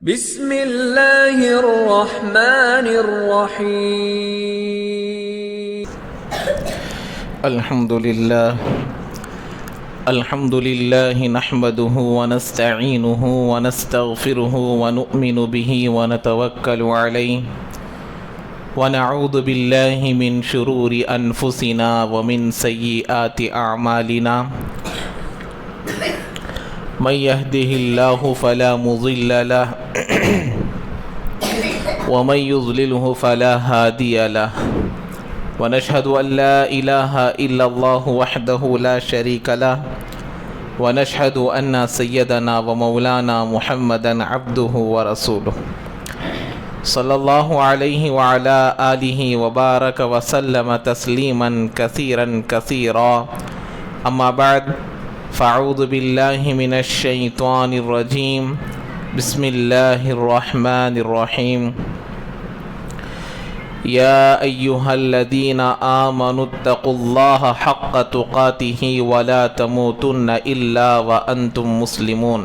بسم اللہ الرحمن الرحیم الحمد للہ نحمده ونستعینه ونستغفره ونؤمن به ونتوکل علیہ ونعوذ باللہ من شرور انفسنا ومن سیئات اعمالنا من يهده الله فلا مضل له ومن يضلله فلا هادي له ونشهد أن لا إله إلا الله وحده لا شريك له ونشهد أن سيدنا ومولانا محمدا عبده ورسوله صلى الله عليه وعلى آله وبارك وسلم تسليما كثيرا أما بعد فاعوذ باللہ من الشیطان الرجیم بسم اللہ الرحمن الرحیم یا ایہا الذین آمنوا اتقوا اللہ حق تقاتہ ولا تموتن الا وانتم مسلمون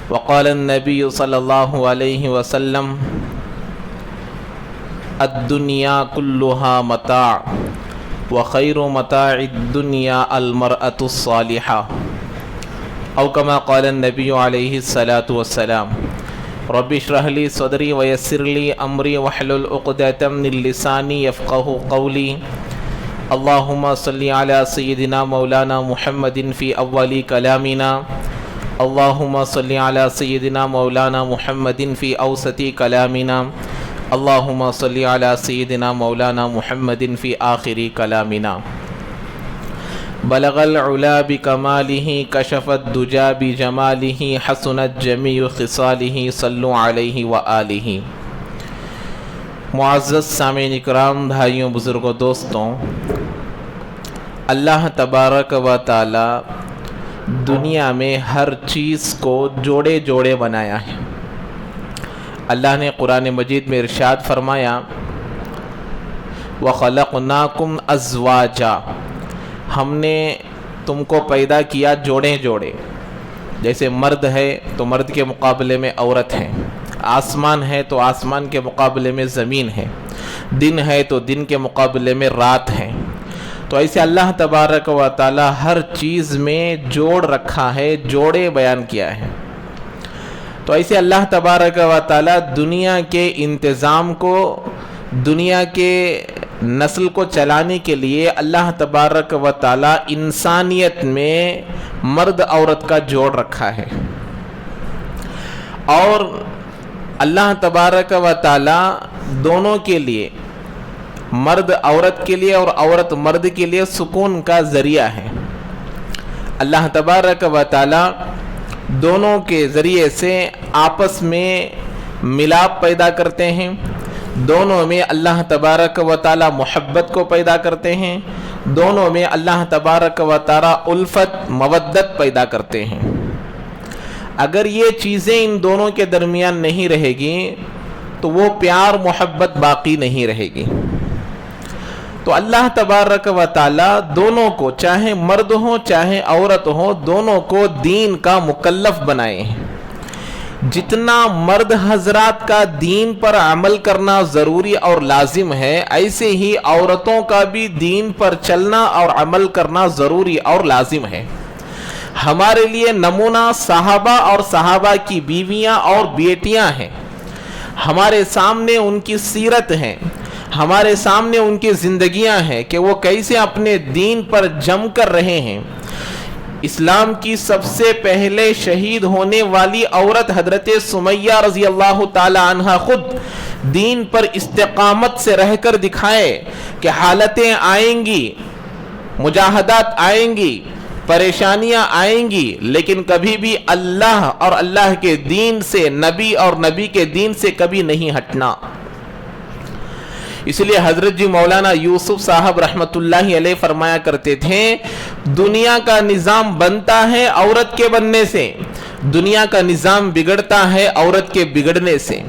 وقال النبی صلی اللہ علیہ وسلم الدنیا کلها متاع وخیر متاع الدنیا المرأة الصالحة او کما قال النبی علیہ الصلاة والسلام رب اشرح لی صدری ویسر لی امری واحلل عقدۃ من لسانی یفقهوا قولی اللہم صلی علی سیدنا مولانا محمد فی اول کلامنا اللہم صلی علی سیدنا مولانا محمد فی اوسط کلامنا اللہم صلی علی سیدنا مولانا محمد فی آخر کلامنا بلغ العلا بکمالہ کشف الدجا بجمالہ حسنت جمیع خصالہ صلو علیہ وآلہ۔ معزز سامعین اکرام، بھائیوں، بزرگوں، دوستوں، اللہ تبارک و تعالی دنیا میں ہر چیز کو جوڑے جوڑے بنایا ہے۔ اللہ نے قرآن مجید میں ارشاد فرمایا وَخَلَقْنَاكُمْ أَزْوَاجًا، ہم نے تم کو پیدا کیا جوڑے جوڑے، جیسے مرد ہے تو مرد کے مقابلے میں عورت ہے، آسمان ہے تو آسمان کے مقابلے میں زمین ہے، دن ہے تو دن کے مقابلے میں رات ہے۔ تو ایسے اللہ تبارک و تعالی ہر چیز میں جوڑ رکھا ہے، جوڑے بیان کیا ہے۔ تو ایسے اللہ تبارک و تعالی دنیا کے انتظام کو، دنیا کے نسل کو چلانے کے لیے اللہ تبارک و تعالی انسانیت میں مرد عورت کا جوڑ رکھا ہے، اور اللہ تبارک و تعالی دونوں کے لیے، مرد عورت کے لیے اور عورت مرد کے لیے سکون کا ذریعہ ہے۔ اللہ تبارک و تعالی دونوں کے ذریعے سے آپس میں ملاپ پیدا کرتے ہیں، دونوں میں اللہ تبارک و تعالی محبت کو پیدا کرتے ہیں، دونوں میں اللہ تبارک و تعالی الفت مودت پیدا کرتے ہیں۔ اگر یہ چیزیں ان دونوں کے درمیان نہیں رہے گی تو وہ پیار محبت باقی نہیں رہے گی۔ تو اللہ تبارک و تعالی دونوں کو، چاہے مرد ہو چاہے عورت ہو، دونوں کو دین کا مکلف بنائے ہیں۔ جتنا مرد حضرات کا دین پر عمل کرنا ضروری اور لازم ہے، ایسے ہی عورتوں کا بھی دین پر چلنا اور عمل کرنا ضروری اور لازم ہے۔ ہمارے لیے نمونہ صحابہ اور صحابہ کی بیویاں اور بیٹیاں ہیں، ہمارے سامنے ان کی سیرت ہے، ہمارے سامنے ان کی زندگیاں ہیں کہ وہ کیسے اپنے دین پر جم کر رہے ہیں۔ اسلام کی سب سے پہلے شہید ہونے والی عورت حضرت سمیہ رضی اللہ تعالی عنہ خود دین پر استقامت سے رہ کر دکھائے کہ حالتیں آئیں گی، مجاہدات آئیں گی، پریشانیاں آئیں گی، لیکن کبھی بھی اللہ اور اللہ کے دین سے، نبی اور نبی کے دین سے کبھی نہیں ہٹنا۔ اس لیے حضرت جی مولانا یوسف صاحب رحمۃ اللہ علیہ فرمایا کرتے تھے دنیا کا نظام بنتا ہے عورت کے بننے سے، دنیا کا نظام بگڑتا ہے عورت کے بگڑنے سے۔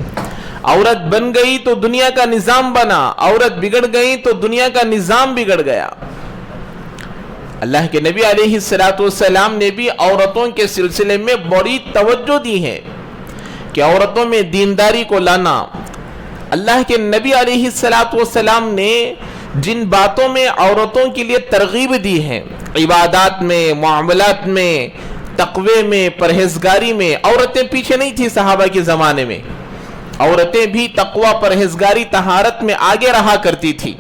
عورت بن گئی تو دنیا کا نظام بنا، عورت بگڑ گئی تو دنیا کا نظام بگڑ گیا۔ اللہ کے نبی علیہ الصلوۃ والسلام نے بھی عورتوں کے سلسلے میں بڑی توجہ دی ہے کہ عورتوں میں دینداری کو لانا. اللہ کے نبی علیہ السلام نے جن باتوں میں عورتوں کے لیے ترغیب دی ہے، عبادات میں، معاملات میں، تقوی میں، پرہیزگاری میں، عورتیں پیچھے نہیں تھی صحابہ کے زمانے میں. عورتیں بھی تقوی، پرہیزگاری، طہارت میں آگے رہا کرتی تھی.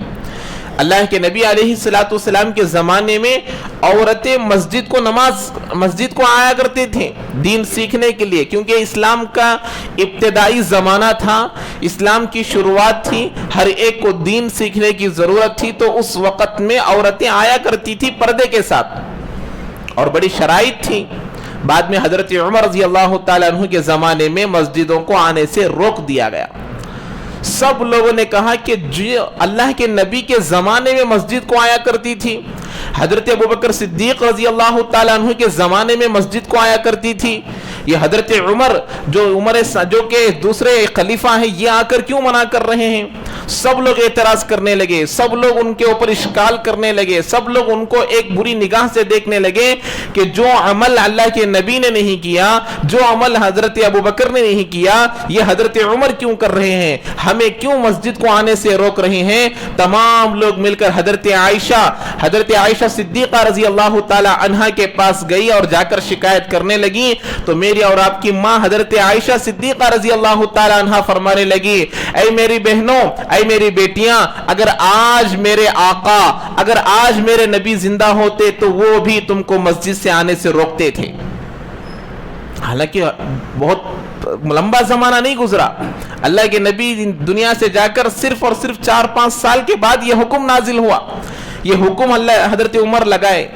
اللہ کے نبی علیہ السلام کے زمانے میں عورتیں مسجد کو آیا کرتے تھے دین سیکھنے کے لیے، کیونکہ اسلام کا ابتدائی زمانہ تھا، اسلام کی شروعات تھی، ہر ایک کو دین سیکھنے کی ضرورت تھی. تو اس وقت میں عورتیں آیا کرتی تھی پردے کے ساتھ، اور بڑی شرائط تھی. بعد میں حضرت عمر رضی اللہ تعالیٰ عنہ کے زمانے میں مسجدوں کو آنے سے روک دیا گیا. سب لوگوں نے کہا کہ جو اللہ کے نبی کے زمانے میں مسجد کو آیا کرتی تھی، حضرت ابوبکر صدیق رضی اللہ تعالیٰ عنہ کے زمانے میں مسجد کو آیا کرتی تھی، یہ حضرت عمر جو کہ دوسرے خلیفہ ہیں، یہ آ کر کیوں منع کر رہے ہیں؟ سب لوگ اعتراض کرنے لگے، سب لوگ ان کے اوپر اشکال کرنے لگے، سب لوگ ان کو ایک بری نگاہ سے دیکھنے لگے کہ جو عمل اللہ کے نبی نے نہیں کیا، جو عمل حضرت ابوبکر نے نہیں کیا، یہ حضرت عمر کیوں کر رہے ہیں، ہمیں کیوں مسجد کو آنے سے روک رہے ہیں؟ تمام لوگ مل کر حضرت عائشہ صدیقہ رضی اللہ تعالی عنہا کے پاس گئی اور جا کر شکایت کرنے لگی. تو میری اور آپ کی ماں حضرت عائشہ صدیقہ رضی اللہ تعالی عنہا فرمانے لگی، اے میری بہنوں، اے میری بیٹیاں، اگر آج میرے آقا، اگر آج میرے نبی زندہ ہوتے تو وہ بھی تم کو مسجد سے آنے سے روکتے تھے. حالانکہ بہت لمبا زمانہ نہیں گزرا، اللہ کے نبی دنیا سے جا کر صرف اور صرف 4-5 سال کے بعد یہ حکم نازل ہوا. یہ حکم حضرت عمر لگائے.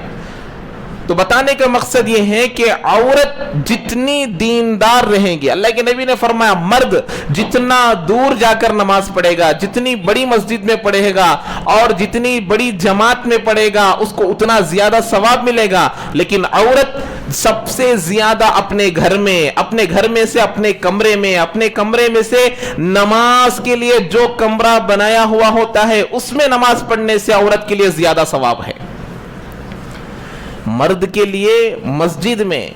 تو بتانے کا مقصد یہ ہے کہ عورت جتنی دیندار رہیں گی، اللہ کے نبی نے فرمایا مرد جتنا دور جا کر نماز پڑھے گا، جتنی بڑی مسجد میں پڑھے گا اور جتنی بڑی جماعت میں پڑھے گا، اس کو اتنا زیادہ ثواب ملے گا. لیکن عورت سب سے زیادہ اپنے گھر میں سے اپنے کمرے میں سے نماز کے لیے جو کمرہ بنایا ہوا ہوتا ہے اس میں نماز پڑھنے سے عورت کے لیے زیادہ ثواب ہے. مرد کے لیے مسجد میں،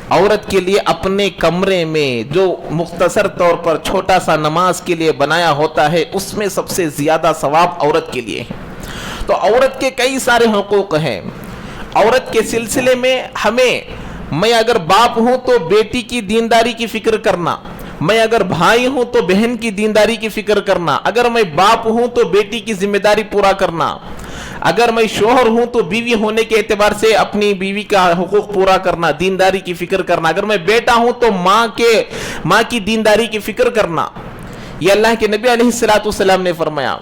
عورت کے لیے اپنے کمرے میں جو مختصر طور پر چھوٹا سا نماز کے لیے بنایا ہوتا ہے اس میں سب سے زیادہ ثواب عورت کے لیے ہے. تو عورت کے کئی سارے حقوق ہیں. عورت کے سلسلے میں میں اگر باپ ہوں تو بیٹی کی دینداری کی فکر کرنا، میں اگر بھائی ہوں تو بہن کی دینداری کی فکر کرنا، اگر میں باپ ہوں تو بیٹی کی ذمہ داری پورا کرنا، اگر میں شوہر ہوں تو بیوی ہونے کے اعتبار سے اپنی بیوی کا حقوق پورا کرنا، دینداری کی فکر کرنا، اگر میں بیٹا ہوں تو ماں کی دینداری کی فکر کرنا. یہ اللہ کے نبی علیہ السلام نے فرمایا.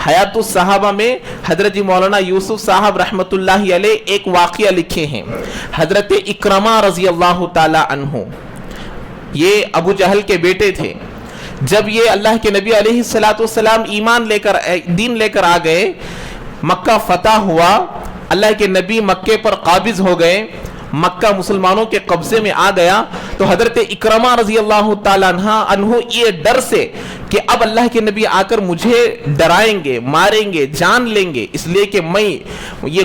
حیات الصحابہ میں حضرت مولانا یوسف صاحب رحمت اللہ علیہ ایک واقعہ لکھے ہیں. حضرت اکرمہ رضی اللہ تعالی عنہ یہ ابو جہل کے بیٹے تھے. جب یہ اللہ کے نبی علیہ السلام دین لے کر آ گئے، مکہ فتح ہوا، اللہ کے نبی مکے پر قابض ہو گئے، مکہ مسلمانوں کے قبضے میں آ گیا، تو حضرت اکرمہ رضی اللہ تعالیٰ عنہ یہ ڈر سے کہ اب اللہ کے نبی آ کر مجھے ڈرائیں گے، ماریں گے، جان لیں گے، اس لیے کہ میں یہ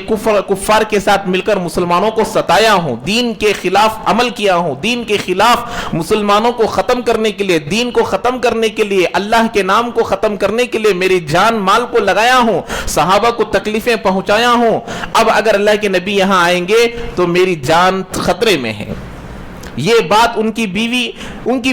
کفار کے ساتھ مل کر مسلمانوں کو ستایا ہوں، دین کے خلاف عمل کیا ہوں، دین کے خلاف مسلمانوں کو ختم کرنے کے لیے، دین کو ختم کرنے کے لیے، اللہ کے نام کو ختم کرنے کے لیے میری جان مال کو لگایا ہوں، صحابہ کو تکلیفیں پہنچایا ہوں، اب اگر اللہ کے نبی یہاں آئیں گے تو میری جان خطرے میں ہے. یہ بات ان کی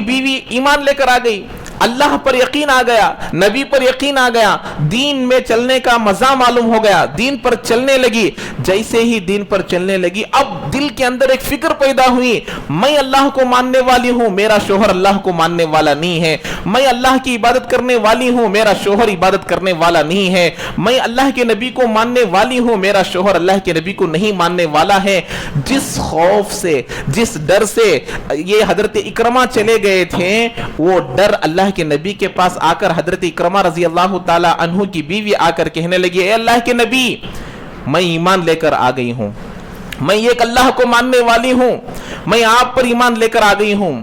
بیوی ایمان لے کر آ گئی، اللہ پر یقین آ گیا، نبی پر یقین آ گیا، دین میں چلنے کا مزہ معلوم ہو گیا، دین پر چلنے لگی. جیسے ہی دین پر چلنے لگی اب دل کے اندر ایک فکر پیدا ہوئی، میں اللہ کو ماننے والی ہوں، میرا شوہر اللہ کو ماننے والا نہیں ہے، میں اللہ کی عبادت کرنے والی ہوں، میرا شوہر عبادت کرنے والا نہیں ہے، میں اللہ کے نبی کو ماننے والی ہوں، میرا شوہر اللہ کے نبی کو نہیں ماننے والا ہے. جس خوف سے، جس ڈر سے یہ حضرت اکرمہ چلے گئے تھے، وہ ڈر اللہ کے نبی کے پاس آ کر حضرت اکرمہ رضی اللہ تعالی عنہ کی بیوی آ کر کہنے لگی، اے اللہ کے نبی، میں ایمان لے کر آ گئی ہوں، میں ایک اللہ کو ماننے والی ہوں، میں آپ پر ایمان لے کر آ گئی ہوں،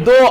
2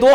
2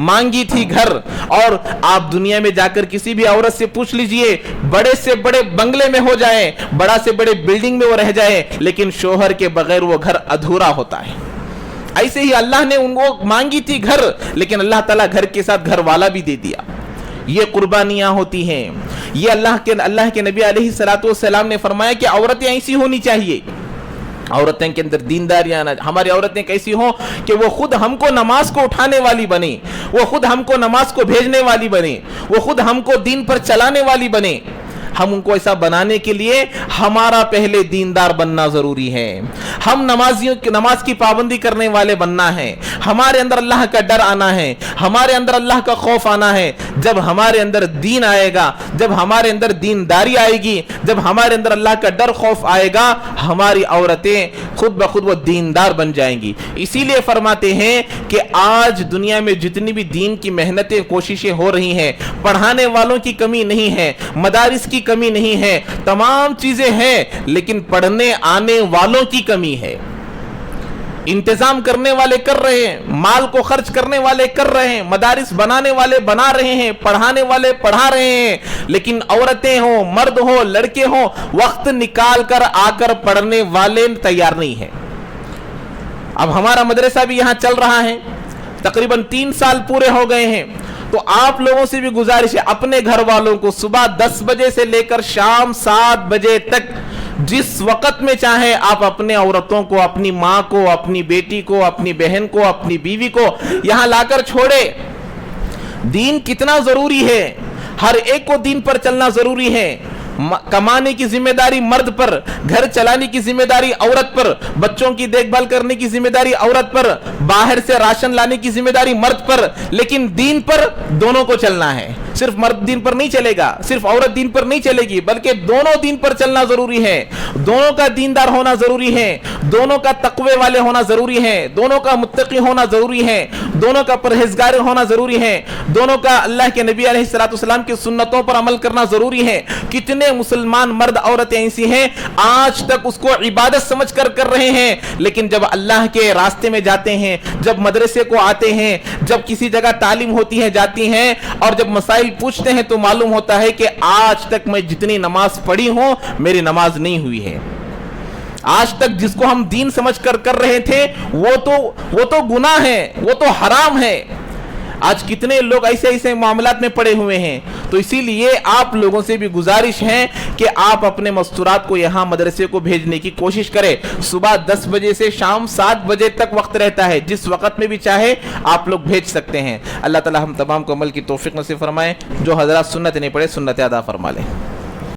مانگی تھی گھر. اور آپ دنیا میں جا کر کسی بھی عورت سے پوچھ لیجئے, بڑے سے بڑے بنگلے میں ہو جائے, بڑا سے بڑے بلڈنگ میں وہ رہ جائے, لیکن شوہر کے بغیر وہ گھر ادھورا ہوتا ہے. ایسے ہی اللہ نے ان کو مانگی تھی گھر, لیکن اللہ تعالیٰ گھر کے ساتھ گھر والا بھی دے دیا. یہ قربانیاں ہوتی ہیں. یہ اللہ کے نبی علیہ الصلوۃ والسلام نے فرمایا کہ عورتیں ایسی ہونی چاہیے, عورتیں کے اندر دینداریاں. ہماری عورتیں کیسی ہوں کہ وہ خود ہم کو نماز کو اٹھانے والی بنے, وہ خود ہم کو نماز کو بھیجنے والی بنے, وہ خود ہم کو دین پر چلانے والی بنے. ہم ان کو ایسا بنانے کے لیے ہمارا پہلے دیندار بننا ضروری ہے. ہم نماز کی پابندی کرنے والے بننا ہے. ہمارے اندر اللہ کا ڈر آنا ہے, ہمارے اندر اللہ کا خوف آنا ہے. جب ہمارے اندر دین آئے گا, جب ہمارے اندر دینداری آئے گی, جب ہمارے اندر اللہ کا ڈر خوف آئے گا, ہماری عورتیں خود بخود وہ دیندار بن جائیں گی. اسی لیے فرماتے ہیں کہ آج دنیا میں جتنی بھی دین کی محنتیں کوششیں ہو رہی ہیں, پڑھانے والوں کی کمی نہیں ہے, مدارس کی کمی نہیں ہے, تمام چیزیں ہیں, لیکن پڑھنے آنے والوں کی کمی ہے. انتظام کرنے والے کر رہے ہیں, مال کو خرچ کرنے والے کر رہے ہیں, مدارس بنانے والے بنا رہے ہیں, پڑھانے والے پڑھا رہے ہیں, لیکن عورتیں ہوں, مرد ہوں, لڑکے ہوں, وقت نکال کر آ کر پڑھنے والے تیار نہیں ہیں. اب ہمارا مدرسہ بھی یہاں چل رہا ہے, تقریباً 3 سال پورے ہو گئے ہیں. تو آپ لوگوں سے بھی گزارش ہے, اپنے گھر والوں کو صبح 10 بجے سے لے کر شام 7 بجے تک جس وقت میں چاہیں آپ اپنے عورتوں کو, اپنی ماں کو, اپنی بیٹی کو, اپنی بہن کو, اپنی بیوی کو یہاں لا کر چھوڑے. دین کتنا ضروری ہے, ہر ایک کو دین پر چلنا ضروری ہے. کمانے کی ذمہ داری مرد پر, گھر چلانے کی ذمہ داری عورت پر, بچوں کی دیکھ بھال کرنے کی ذمہ داری عورت پر, باہر سے راشن لانے کی ذمہ داری مرد پر, لیکن دین پر دونوں کو چلنا ہے. صرف مرد دین پر نہیں چلے گا, صرف عورت دین پر نہیں چلے گی, بلکہ دونوں دین پر چلنا ضروری ہے. دونوں کا دیندار ہونا ضروری ہے, دونوں کا تقوی والے ہونا ضروری ہے, دونوں کا متقی ہونا ضروری ہے, دونوں کا پرہیزگار ہونا ضروری ہے, دونوں کا اللہ کے نبی علیہ الصلوۃ والسلام کی سنتوں پر عمل کرنا ضروری ہے. کتنے مسلمان مرد عورتیں ایسی ہیں آج تک اس کو عبادت سمجھ کر رہے ہیں, لیکن جب اللہ کے راستے میں جاتے ہیں, جب مدرسے کو آتے ہیں, جب کسی جگہ تعلیم ہوتی ہے جاتی ہیں, اور جب مسائل پوچھتے ہیں تو معلوم ہوتا ہے کہ آج تک میں جتنی نماز پڑھی ہوں میری نماز نہیں ہوئی ہے. آج تک جس کو ہم دین سمجھ کر رہے تھے وہ تو گناہ ہے, وہ تو حرام ہے. آج کتنے لوگ ایسے معاملات میں پڑے ہوئے ہیں. تو اسی لیے آپ لوگوں سے بھی گزارش ہے کہ آپ اپنے مستورات کو یہاں مدرسے کو بھیجنے کی کوشش کریں. صبح 10 بجے سے شام 7 بجے تک وقت رہتا ہے, جس وقت میں بھی چاہے آپ لوگ بھیج سکتے ہیں. اللہ تعالی ہم تمام کو عمل کی توفیق نصیب فرمائے. جو حضرات سنت نہیں پڑھے سنت ادا فرما لیں.